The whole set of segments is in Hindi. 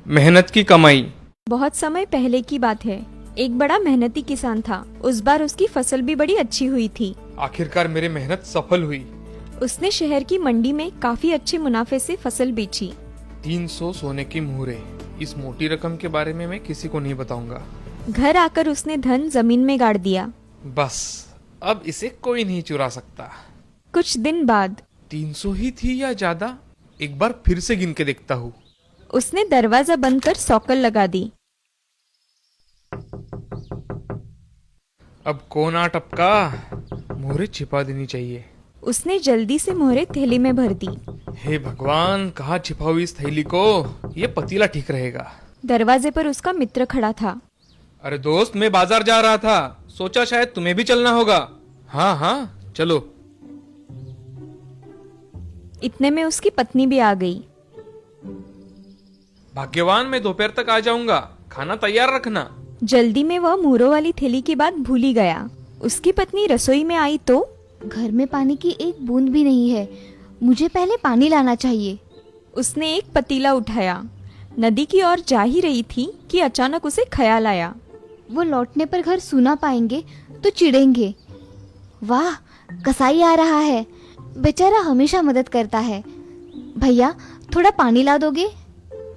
मेहनत की कमाई। बहुत समय पहले की बात है। एक बड़ा मेहनती किसान था। उस बार उसकी फसल भी बड़ी अच्छी हुई थी। आखिरकार मेरी मेहनत सफल हुई। उसने शहर की मंडी में काफी अच्छे मुनाफे से फसल बेची। 300 सोने की मुहरें। इस मोटी रकम के बारे में मैं किसी को नहीं बताऊंगा। घर आकर उसने धन जमीन में गाड़ दिया। बस अब इसे कोई नहीं चुरा सकता। कुछ दिन बाद 300 ही थी या ज्यादा, एक बार फिर से गिन के देखता हूँ। उसने दरवाजा बंद कर सौकल लगा दी। अब कौन आ टपका? मुहरें छिपा देनी चाहिए। उसने जल्दी से मोहरें थैली में भर दी। हे भगवान, कहाँ छिपाऊं इस थैली को? ये पतीला ठीक रहेगा। दरवाजे पर उसका मित्र खड़ा था। अरे दोस्त, मैं बाजार जा रहा था, सोचा शायद तुम्हें भी चलना होगा। हाँ हाँ चलो। इतने में उसकी पत्नी भी आ गई। भाग्यवान, मैं दोपहर तक आ जाऊंगा, खाना तैयार रखना। जल्दी में वह मोहरों वाली थैली की बात भूल ही गया। उसकी पत्नी रसोई में आई तो घर में पानी की एक बूंद भी नहीं है, मुझे पहले पानी लाना चाहिए। उसने एक पतीला उठाया। नदी की ओर जा ही रही थी कि अचानक उसे ख्याल आया। वो लौटने पर घर सूना पाएंगे तो चिढ़ेंगे। वाह, कसाई आ रहा है, बेचारा हमेशा मदद करता है। भैया, थोड़ा पानी ला दोगे?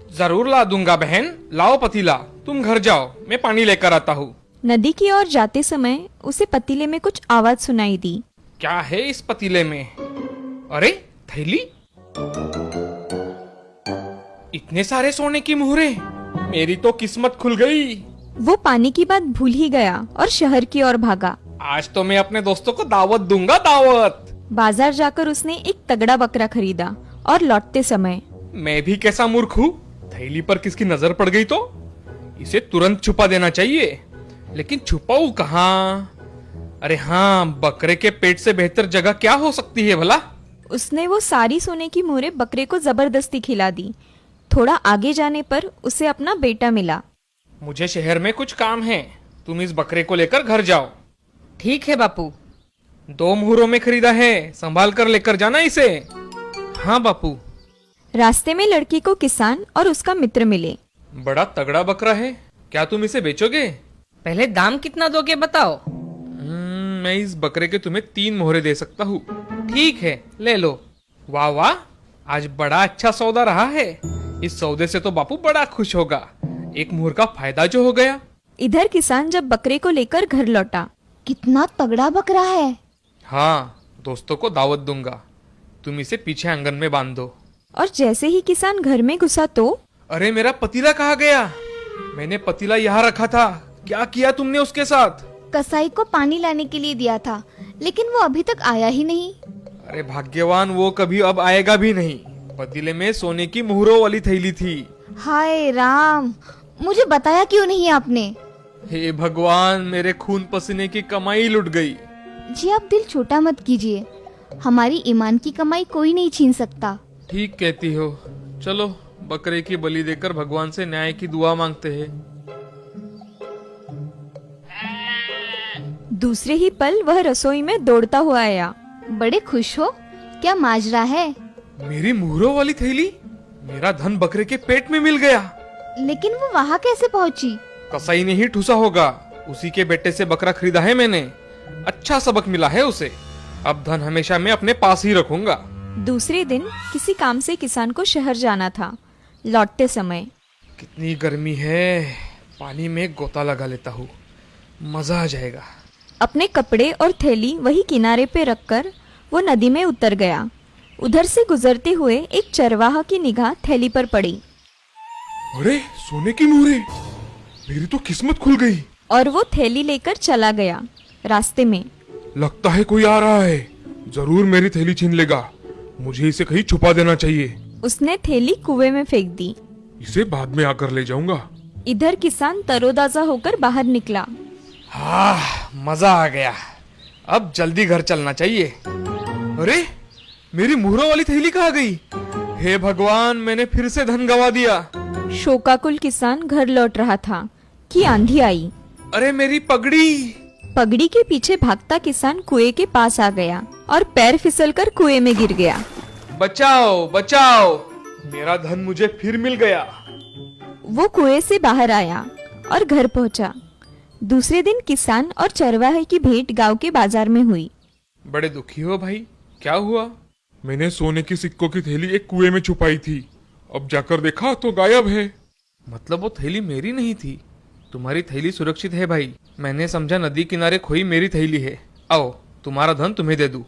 जरूर ला दूंगा बहन, लाओ पतीला। तुम घर जाओ, मैं पानी लेकर आता हूँ। नदी की ओर जाते समय उसे पतीले में कुछ आवाज सुनाई दी। क्या है इस पतीले में? अरे थैली, इतने सारे सोने की मुहरें, मेरी तो किस्मत खुल गई। वो पानी की बात भूल ही गया और शहर की ओर भागा। आज तो मैं अपने दोस्तों को दावत दूंगा, दावत। बाजार जाकर उसने एक तगड़ा बकरा खरीदा और लौटते समय मैं भी कैसा मूर्ख हूँ, थैली पर किसकी नजर पड़ गई तो इसे तुरंत छुपा देना चाहिए। लेकिन छुपाऊं कहाँ? अरे हाँ, बकरे के पेट से बेहतर जगह क्या हो सकती है भला? उसने वो सारी सोने की मोहरें बकरे को जबरदस्ती खिला दी। थोड़ा आगे जाने पर उसे अपना बेटा मिला। मुझे शहर में कुछ काम है, तुम इस बकरे को लेकर घर जाओ। ठीक है बापू। 2 मुहरों में खरीदा है, संभाल कर लेकर जाना इसे। हाँ बापू। रास्ते में लड़की को किसान और उसका मित्र मिले। बड़ा तगड़ा बकरा है, क्या तुम इसे बेचोगे? पहले दाम कितना दोगे बताओ। मैं इस बकरे के तुम्हें 3 मोहरे दे सकता हूँ। ठीक है, ले लो। वाह वाह, आज बड़ा अच्छा सौदा रहा है। इस सौदे से तो बापू बड़ा खुश होगा। एक मुहर का फायदा जो हो गया। इधर किसान जब बकरे को लेकर घर लौटा। कितना तगड़ा बकरा है। हाँ, दोस्तों को दावत दूंगा, तुम इसे पीछे आंगन में बांध दो। और जैसे ही किसान घर में घुसा तो अरे मेरा पतीला कहाँ गया? मैंने पतीला यहाँ रखा था, क्या किया तुमने उसके साथ? कसाई को पानी लाने के लिए दिया था, लेकिन वो अभी तक आया ही नहीं। अरे भाग्यवान, वो कभी अब आएगा भी नहीं। पतीले में सोने की मुहरों वाली थैली थी। हाय राम, मुझे बताया क्यों नहीं आपने? हे भगवान, मेरे खून पसीने की कमाई लुट गई। जी आप दिल छोटा मत कीजिए, हमारी ईमान की कमाई कोई नहीं छीन सकता। ठीक कहती हो। चलो बकरे की बलि देकर भगवान से न्याय की दुआ मांगते हैं। दूसरे ही पल वह रसोई में दौड़ता हुआ आया। बड़े खुश हो? क्या माजरा है? मेरी मुहरों वाली थैली, मेरा धन बकरे के पेट में मिल गया। लेकिन वो वहाँ कैसे पहुँची? कसाई ने ही ठूसा होगा, उसी के बेटे से बकरा खरीदा है मैंने। अच्छा सबक मिला है उसे। अब धन हमेशा मैं अपने पास ही रखूंगा। दूसरे दिन किसी काम से किसान को शहर जाना था। लौटते समय कितनी गर्मी है, पानी में गोता लगा लेता हूँ, मजा आ जाएगा। अपने कपड़े और थैली वही किनारे पे रखकर वो नदी में उतर गया। उधर से गुजरते हुए एक चरवाहा की निगाह थैली पर पड़ी। अरे सोने की मुहरें, मेरी तो किस्मत खुल गई। और वो थैली लेकर चला गया। रास्ते में लगता है कोई आ रहा है, जरूर मेरी थैली छीन लेगा। मुझे इसे कहीं छुपा देना चाहिए। उसने थैली कुएं में फेंक दी। इसे बाद में आकर ले जाऊंगा। इधर किसान तरोताजा होकर बाहर निकला। हाँ, मजा आ गया। अब जल्दी घर चलना चाहिए। अरे मेरी मुहरों वाली थैली कहाँ गई? हे भगवान, मैंने फिर से धन गवा दिया। शोकाकुल किसान घर लौट रहा था कि आंधी आई। अरे मेरी पगड़ी। पगड़ी के पीछे भागता किसान कुएं के पास आ गया और पैर फिसलकर कुएं में गिर गया। बचाओ बचाओ, मेरा धन मुझे फिर मिल गया। वो कुएं से बाहर आया और घर पहुंचा। दूसरे दिन किसान और चरवाहे की भेंट गांव के बाजार में हुई। बड़े दुखी हो भाई, क्या हुआ? मैंने सोने की सिक्कों की थैली एक कुएं में छुपाई थी, अब जाकर देखा तो गायब है। मतलब वो थैली मेरी नहीं थी? तुम्हारी थैली सुरक्षित है भाई, मैंने समझा नदी किनारे खोई मेरी थैली है। आओ, तुम्हारा धन तुम्हें दे दूं।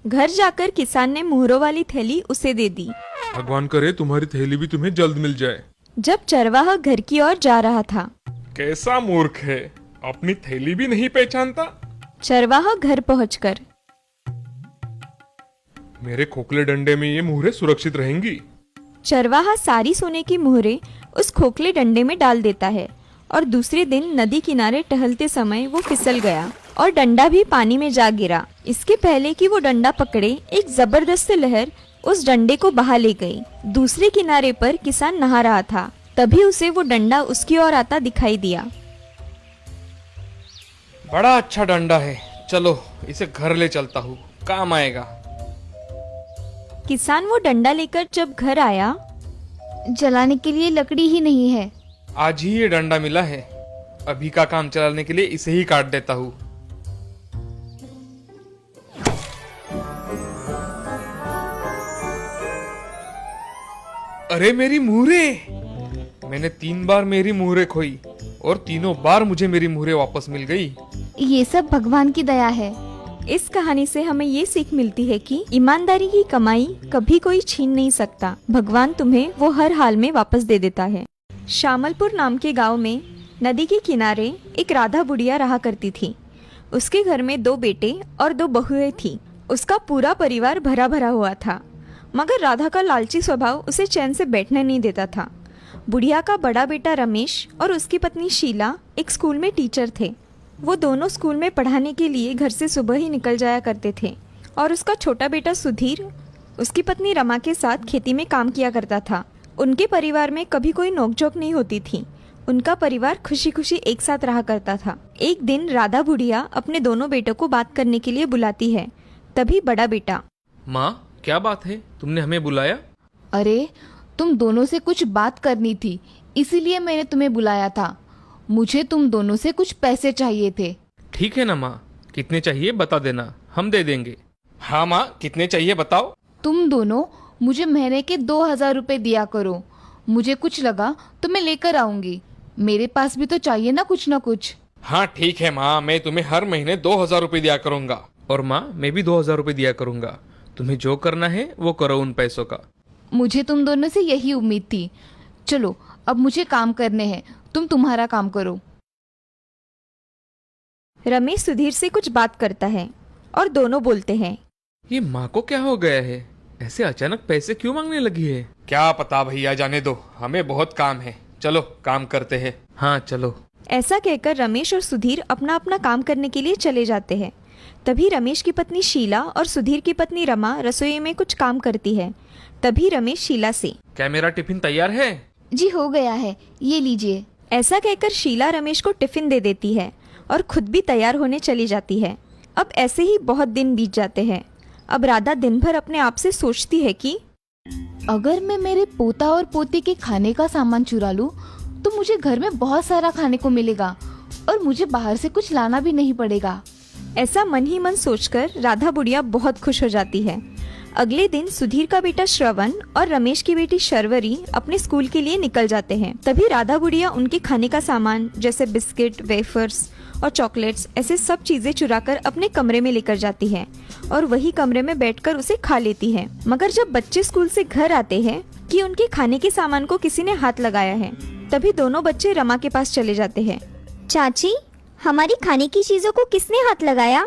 घर जाकर किसान ने मोहरों वाली थैली उसे दे दी। भगवान करे तुम्हारी थैली भी तुम्हें जल्द मिल जाए। जब चरवाहा घर की ओर जा रहा था, कैसा मूर्ख है, अपनी थैली भी नहीं पहचानता। चरवाहा घर पहुंचकर मेरे खोखले डंडे में ये मुहरें सुरक्षित रहेंगी। चरवाहा सारी सोने की मोहरें उस खोखले डंडे में डाल देता है और दूसरे दिन नदी किनारे टहलते समय वो फिसल गया और डंडा भी पानी में जा गिरा। इसके पहले कि वो डंडा पकड़े, एक जबरदस्त लहर उस डंडे को बहा ले गई। दूसरे किनारे पर किसान नहा रहा था, तभी उसे वो डंडा उसकी ओर आता दिखाई दिया। बड़ा अच्छा डंडा है, चलो इसे घर ले चलता हूँ, काम आएगा। किसान वो डंडा लेकर जब घर आया, जलाने के लिए लकड़ी ही नहीं है। आज ही ये डंडा मिला है, अभी का काम चलाने के लिए इसे ही काट देता हूँ। अरे मेरी मुहरें! मैंने 3 बार मेरी मुहरें खोई और तीनों बार मुझे मेरी मुहरें वापस मिल गई। ये सब भगवान की दया है। इस कहानी से हमें ये सीख मिलती है कि ईमानदारी की कमाई कभी कोई छीन नहीं सकता। भगवान तुम्हें वो हर हाल में वापस दे देता है। शामलपुर नाम के गांव में नदी के किनारे एक राधा बुढ़िया रहा करती थी। उसके घर में 2 बेटे और 2 बहुएं थी। उसका पूरा परिवार भरा भरा हुआ था, मगर राधा का लालची स्वभाव उसे चैन से बैठने नहीं देता था। बुढ़िया का बड़ा बेटा रमेश और उसकी पत्नी शीला एक स्कूल में टीचर थे। वो दोनों स्कूल में पढ़ाने के लिए घर से सुबह ही निकल जाया करते थे और उसका छोटा बेटा सुधीर उसकी पत्नी रमा के साथ खेती में काम किया करता था। उनके परिवार में कभी कोई नोकझोंक नहीं होती थी। उनका परिवार खुशी खुशी एक साथ रहा करता था। एक दिन राधा बुढ़िया अपने दोनों बेटों को बात करने के लिए बुलाती है। तभी बड़ा बेटा, माँ क्या बात है, तुमने हमें बुलाया? अरे तुम दोनों से कुछ बात करनी थी, इसीलिए मैंने तुम्हें बुलाया था। मुझे तुम दोनों से कुछ पैसे चाहिए थे। ठीक है ना माँ, कितने चाहिए बता देना, हम दे देंगे। हाँ माँ, कितने चाहिए बताओ। तुम दोनों मुझे महीने के 2000 रुपए दिया करो। मुझे कुछ लगा तो मैं लेकर आऊंगी। मेरे पास भी तो चाहिए ना कुछ। हाँ ठीक है माँ, मैं तुम्हें हर महीने 2000 रुपए दिया करूंगा। और माँ, मैं भी 2000 रुपए दिया करूंगा। तुम्हें जो करना है वो करो उन पैसों का। मुझे तुम दोनों से यही उम्मीद थी। चलो अब मुझे काम करने हैं, तुम तुम्हारा काम करो। रमेश सुधीर से कुछ बात करता है और दोनों बोलते हैं, ये माँ को क्या हो गया है, ऐसे अचानक पैसे क्यों मांगने लगी है? क्या पता भैया, जाने दो, हमें बहुत काम है, चलो काम करते हैं। हाँ चलो। ऐसा कहकर रमेश और सुधीर अपना अपना काम करने के लिए चले जाते हैं। तभी रमेश की पत्नी शीला और सुधीर की पत्नी रमा रसोई में कुछ काम करती है। तभी रमेश शीला से, क्या मेरा टिफिन तैयार है? जी हो गया है, ये लीजिए। ऐसा कहकर शीला रमेश को टिफिन दे देती है और खुद भी तैयार होने चली जाती है। अब ऐसे ही बहुत दिन बीत जाते हैं। अब राधा दिन भर अपने आप से सोचती है कि अगर मैं मेरे पोता और पोती के खाने का सामान चुरा लूं, तो मुझे घर में बहुत सारा खाने को मिलेगा और मुझे बाहर से कुछ लाना भी नहीं पड़ेगा। ऐसा मन ही मन सोचकर राधा बुढ़िया बहुत खुश हो जाती है। अगले दिन सुधीर का बेटा श्रवण और रमेश की बेटी शर्वरी अपने स्कूल के लिए निकल जाते हैं। तभी राधा बुढ़िया उनके खाने का सामान जैसे बिस्किट, वेफर्स और चॉकलेट्स ऐसे सब चीजें चुराकर अपने कमरे में लेकर जाती है और वही कमरे में बैठकर उसे खा लेती है। मगर जब बच्चे स्कूल से घर आते हैं कि उनके खाने के सामान को किसी ने हाथ लगाया है, तभी दोनों बच्चे रमा के पास चले जाते हैं। चाची, हमारी खाने की चीजों को किसने हाथ लगाया?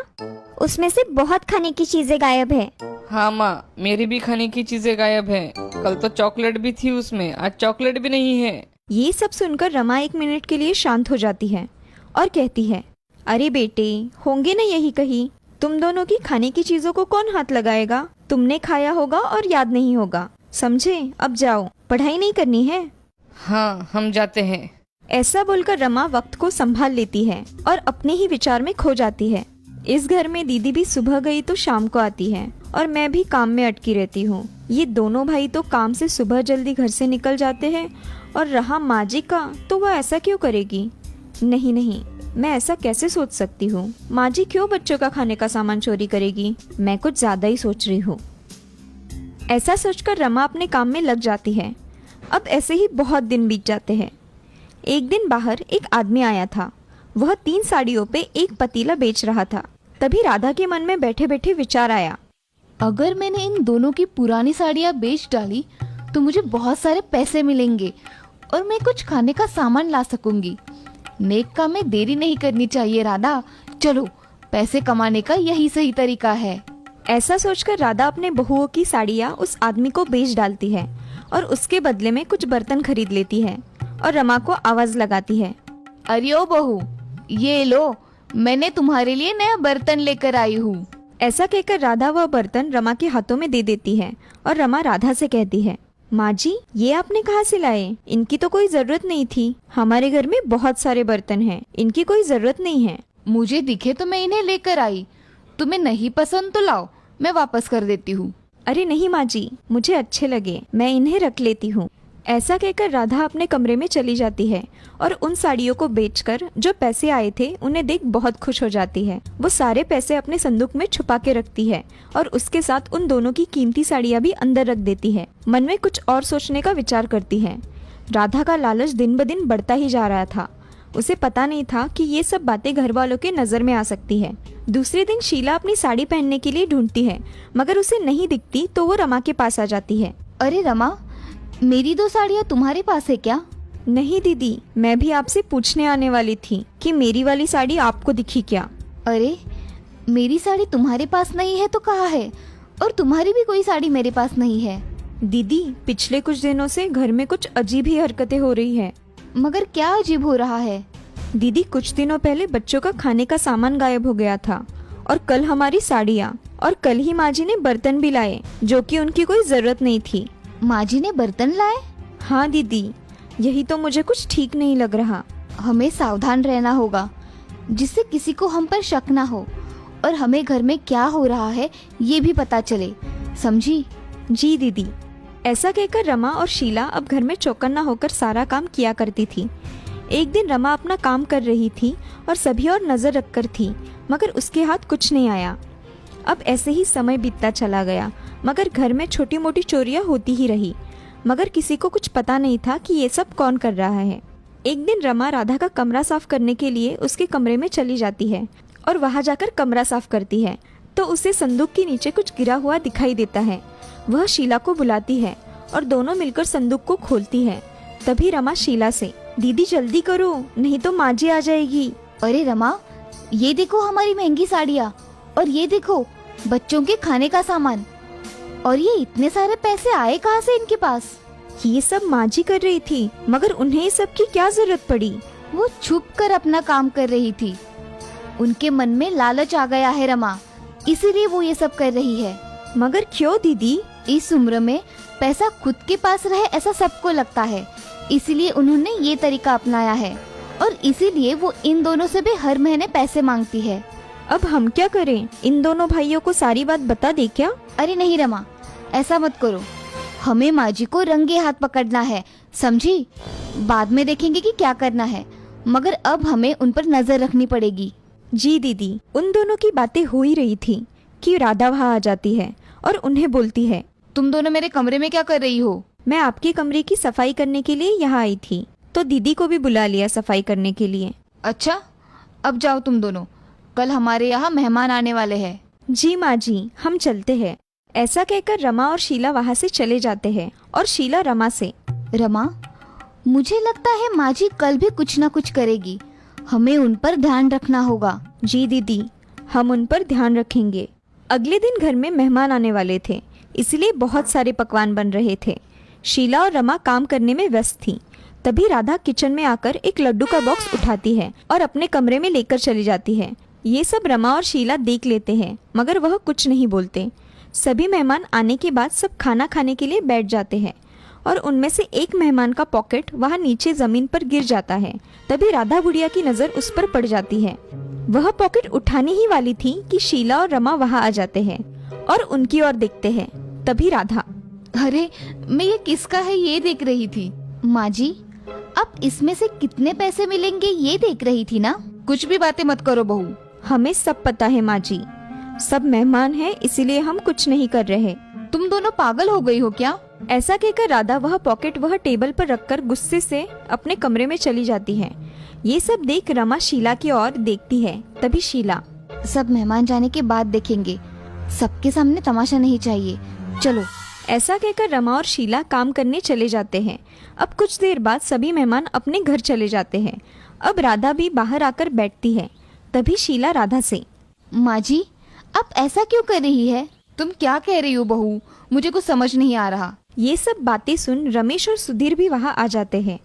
उसमें से बहुत खाने की चीजें गायब है। हाँ माँ, मेरी भी खाने की चीजें गायब हैं। कल तो चॉकलेट भी थी उसमें, आज चॉकलेट भी नहीं है। ये सब सुनकर रमा 1 मिनट के लिए शांत हो जाती है और कहती है, अरे बेटे, होंगे ना यही कहीं। तुम दोनों की खाने की चीजों को कौन हाथ लगाएगा? तुमने खाया होगा और याद नहीं होगा, समझे? अब जाओ, पढ़ाई नहीं करनी है। हाँ, हम जाते हैं। ऐसा बोलकर रमा वक्त को संभाल लेती है और अपने ही विचार में खो जाती है। इस घर में दीदी भी सुबह गई तो शाम को आती है और मैं भी काम में अटकी रहती हूँ। ये दोनों भाई तो काम से सुबह जल्दी घर से निकल जाते हैं और रहा माँ जी का, तो वह ऐसा क्यों करेगी? नहीं नहीं, मैं ऐसा कैसे सोच सकती हूँ? माँ जी क्यों बच्चों का खाने का सामान चोरी करेगी? मैं कुछ ज्यादा ही सोच रही हूँ। ऐसा सोचकर रमा अपने काम में लग जाती है। अब ऐसे ही बहुत दिन बीत जाते हैं। एक दिन बाहर एक आदमी आया था। वह 3 साड़ियों पे एक पतीला बेच रहा था। तभी राधा के मन में बैठे बैठे विचार आया, अगर मैंने इन दोनों की पुरानी साड़ियाँ बेच डाली तो मुझे बहुत सारे पैसे मिलेंगे और मैं कुछ खाने का सामान ला सकूंगी। नेक काम में देरी नहीं करनी चाहिए राधा। चलो, पैसे कमाने का यही सही तरीका है। ऐसा सोचकर राधा अपने बहुओं की साड़ियाँ उस आदमी को बेच डालती है और उसके बदले में कुछ बर्तन खरीद लेती है और रमा को आवाज लगाती है, अरे ओ बहू, ये लो, मैंने तुम्हारे लिए नया बर्तन लेकर आई हूँ। ऐसा कहकर राधा वह बर्तन रमा के हाथों में दे देती है और रमा राधा से कहती है, माँ जी, ये आपने कहाँ से लाए? इनकी तो कोई जरूरत नहीं थी। हमारे घर में बहुत सारे बर्तन हैं, इनकी कोई जरूरत नहीं है। मुझे दिखे तो मैं इन्हें लेकर आई। तुम्हें नहीं पसंद तो लाओ, मैं वापस कर देती हूँ। अरे नहीं माँ जी, मुझे अच्छे लगे, मैं इन्हें रख लेती हूँ। ऐसा कहकर राधा अपने कमरे में चली जाती है और उन साड़ियों को बेचकर जो पैसे आए थे उन्हें देख बहुत खुश हो जाती है। वो सारे पैसे अपने संदूक में छुपा के रखती है और उसके साथ उन दोनों की कीमती साड़ियाँ भी अंदर रख देती है। मन में कुछ और सोचने का विचार करती है। राधा का लालच दिन ब दिन बढ़ता ही जा रहा था। उसे पता नहीं था कि ये सब बातें घर वालों के नजर में आ सकती है। दूसरे दिन शीला अपनी साड़ी पहनने के लिए ढूंढती है, मगर उसे नहीं दिखती तो वो रमा के पास आ जाती है। अरे रमा, मेरी 2 साड़ियाँ तुम्हारे पास है क्या? नहीं दीदी, मैं भी आपसे पूछने आने वाली थी कि मेरी वाली साड़ी आपको दिखी क्या? अरे, मेरी साड़ी तुम्हारे पास नहीं है तो कहाँ है? और तुम्हारी भी कोई साड़ी मेरे पास नहीं है। दीदी, पिछले कुछ दिनों से घर में कुछ अजीब ही हरकतें हो रही है। मगर क्या अजीब हो रहा है? दीदी, कुछ दिनों पहले बच्चों का खाने का सामान गायब हो गया था और कल हमारी साड़ियाँ, और कल ही माँ जी ने बर्तन भी लाए जो कि उनकी कोई जरूरत नहीं थी। माँ जी ने बर्तन लाए? हाँ दीदी, यही तो मुझे कुछ ठीक नहीं लग रहा। हमें सावधान रहना होगा जिससे किसी को हम पर शक ना हो और हमें घर में क्या हो रहा है ये भी पता चले, समझी? जी दीदी। ऐसा कहकर रमा और शीला अब घर में चौकन्ना होकर सारा काम किया करती थी। एक दिन रमा अपना काम कर रही थी और सभी और नजर रखकर थी, मगर उसके हाथ कुछ नहीं आया। अब ऐसे ही समय बीतता चला गया, मगर घर में छोटी मोटी चोरियां होती ही रही, मगर किसी को कुछ पता नहीं था कि ये सब कौन कर रहा है। एक दिन रमा राधा का कमरा साफ करने के लिए उसके कमरे में चली जाती है और वहां जाकर कमरा साफ करती है तो उसे संदूक के नीचे कुछ गिरा हुआ दिखाई देता है। वह शीला को बुलाती है और दोनों मिलकर संदूक को खोलती है। तभी रमा शीला से, दीदी जल्दी करो, नहीं तो माँ जी आ जाएगी। अरे रमा, ये देखो हमारी महंगी साड़ियाँ, और ये देखो बच्चों के खाने का सामान, और ये इतने सारे पैसे आए कहाँ से इनके पास? ये सब माँ जी कर रही थी, मगर उन्हें इस सब की क्या जरूरत पड़ी? वो छुप कर अपना काम कर रही थी। उनके मन में लालच आ गया है रमा, इसीलिए वो ये सब कर रही है। मगर क्यों दीदी? इस उम्र में पैसा खुद के पास रहे ऐसा सबको लगता है, इसीलिए उन्होंने ये तरीका अपनाया है और इसीलिए वो इन दोनों से भी हर महीने पैसे मांगती है। अब हम क्या करें? इन दोनों भाइयों को सारी बात बता दे क्या? अरे नहीं रमा, ऐसा मत करो। हमें माँ जी को रंगे हाथ पकड़ना है, समझी? बाद में देखेंगे कि क्या करना है, मगर अब हमें उन पर नजर रखनी पड़ेगी। जी दीदी। उन दोनों की बातें हो ही रही थी कि राधा वहाँ आ जाती है और उन्हें बोलती है, तुम दोनों मेरे कमरे में क्या कर रही हो? मैं आपके कमरे की सफाई करने के लिए यहाँ आई थी, तो दीदी को भी बुला लिया सफाई करने के लिए। अच्छा, अब जाओ तुम दोनों, कल हमारे यहाँ मेहमान आने वाले हैं। जी माँ जी, हम चलते हैं। ऐसा कहकर रमा और शीला वहाँ से चले जाते हैं और शीला रमा से, रमा, मुझे लगता है माँ जी कल भी कुछ न कुछ करेगी, हमें उन पर ध्यान रखना होगा। जी दीदी, हम उन पर ध्यान रखेंगे। अगले दिन घर में मेहमान आने वाले थे, इसलिए बहुत सारे पकवान बन रहे थे। शीला और रमा काम करने में व्यस्त थी। तभी राधा किचन में आकर एक लड्डू का बॉक्स उठाती है और अपने कमरे में लेकर चली जाती है। ये सब रमा और शीला देख लेते हैं, मगर वह कुछ नहीं बोलते। सभी मेहमान आने के बाद सब खाना खाने के लिए बैठ जाते हैं और उनमें से एक मेहमान का पॉकेट वहाँ नीचे जमीन पर गिर जाता है। तभी राधा बुढ़िया की नजर उस पर पड़ जाती है। वह पॉकेट उठाने ही वाली थी कि शीला और रमा वहाँ आ जाते हैं और उनकी ओर देखते हैं। तभी राधा, अरे, मैं ये किसका है ये देख रही थी। माँ जी, अब इसमें से कितने पैसे मिलेंगे ये देख रही थी ना। कुछ भी बातें मत करो बहू। हमें सब पता है माँ जी, सब मेहमान हैं इसीलिए हम कुछ नहीं कर रहे। तुम दोनों पागल हो गई हो क्या? ऐसा कहकर राधा वह पॉकेट वह टेबल पर रखकर गुस्से से अपने कमरे में चली जाती है। ये सब देख रमा शीला की ओर देखती है। तभी शीला, सब मेहमान जाने के बाद देखेंगे, सबके सामने तमाशा नहीं चाहिए, चलो। ऐसा कहकर रमा और शीला काम करने चले जाते हैं। अब कुछ देर बाद सभी मेहमान अपने घर चले जाते हैं। अब राधा भी बाहर आकर बैठती है। तभी शीला राधा से, माँ जी, अब ऐसा क्यों कर रही है? तुम क्या कह रही हो बहू? मुझे कुछ समझ नहीं आ रहा। ये सब बातें सुन रमेश और सुधीर भी वहाँ आ जाते हैं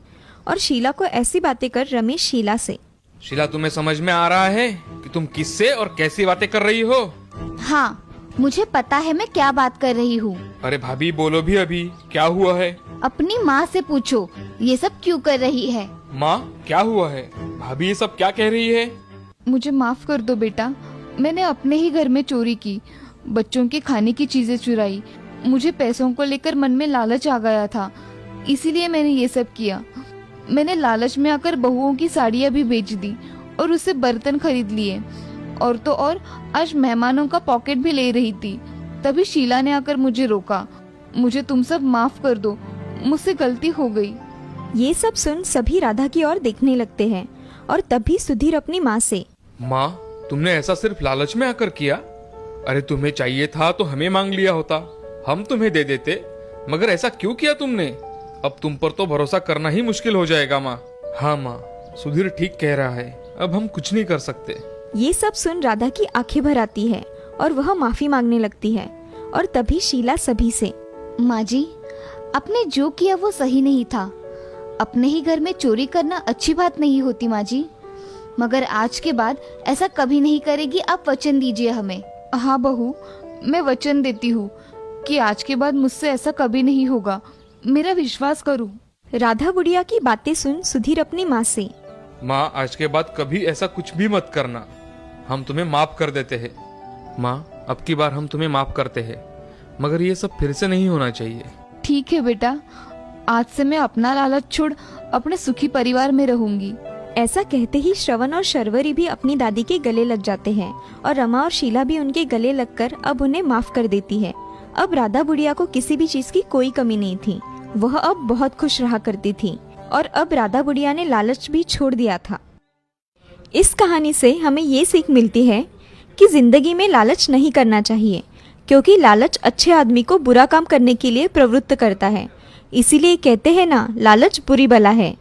और शीला को ऐसी बातें कर रमेश शीला से, शीला, तुम्हें समझ में आ रहा है कि तुम किससे और कैसी बातें कर रही हो? हाँ, मुझे पता है मैं क्या बात कर रही हूँ। अरे भाभी, बोलो भी अभी, क्या हुआ है? अपनी माँ से पूछो ये सब क्यों कर रही है। माँ, क्या हुआ है? भाभी ये सब क्या कह रही है? मुझे माफ कर दो बेटा, मैंने अपने ही घर में चोरी की, बच्चों के खाने की चीजें चुराई। मुझे पैसों को लेकर मन में लालच आ गया था, इसीलिए मैंने ये सब किया। मैंने लालच में आकर बहुओं की साड़ियाँ भी बेच दी और उससे बर्तन खरीद लिए, और तो और आज मेहमानों का पॉकेट भी ले रही थी। तभी शीला ने आकर मुझे रोका। मुझे तुम सब माफ कर दो, मुझसे गलती हो गई। ये सब सुन सभी राधा की ओर देखने लगते हैं और तभी सुधीर अपनी माँ से, माँ, तुमने ऐसा सिर्फ लालच में आकर किया? अरे तुम्हें चाहिए था तो हमें मांग लिया होता, हम तुम्हें दे देते, मगर ऐसा क्यों किया तुमने? अब तुम पर तो भरोसा करना ही मुश्किल हो जाएगा माँ। हाँ माँ, सुधीर ठीक कह रहा है, अब हम कुछ नहीं कर सकते। ये सब सुन राधा की आंखें भर आती है और वह माफी मांगने लगती है। और तभी शीला सभी से, माँ जी, आपने जो किया वो सही नहीं था। अपने ही घर में चोरी करना अच्छी बात नहीं होती माँ जी, मगर आज के बाद ऐसा कभी नहीं करेगी, आप वचन दीजिए हमें। हाँ बहू, मैं वचन देती हूँ कि आज के बाद मुझसे ऐसा कभी नहीं होगा, मेरा विश्वास करो। राधा बुढ़िया की बातें सुन सुधीर अपनी माँ से, माँ, आज के बाद कभी ऐसा कुछ भी मत करना, हम तुम्हें माफ कर देते हैं। माँ, अब की बार हम तुम्हें माफ करते हैं, मगर ये सब फिर से नहीं होना चाहिए। ठीक है बेटा, आज से मैं अपना लालच छोड़ अपने सुखी परिवार में रहूंगी। ऐसा कहते ही श्रवण और शर्वरी भी अपनी दादी के गले लग जाते हैं और रमा और शीला भी उनके गले लगकर अब उन्हें माफ कर देती है। अब राधा बुढ़िया को किसी भी चीज की कोई कमी नहीं थी, वह अब बहुत खुश रहा करती थी और अब राधा बुढ़िया ने लालच भी छोड़ दिया था। इस कहानी से हमें ये सीख मिलती है कि जिंदगी में लालच नहीं करना चाहिए, क्योंकि लालच अच्छे आदमी को बुरा काम करने के लिए प्रवृत्त करता है। इसीलिए कहते हैं ना, लालच बुरी बला है।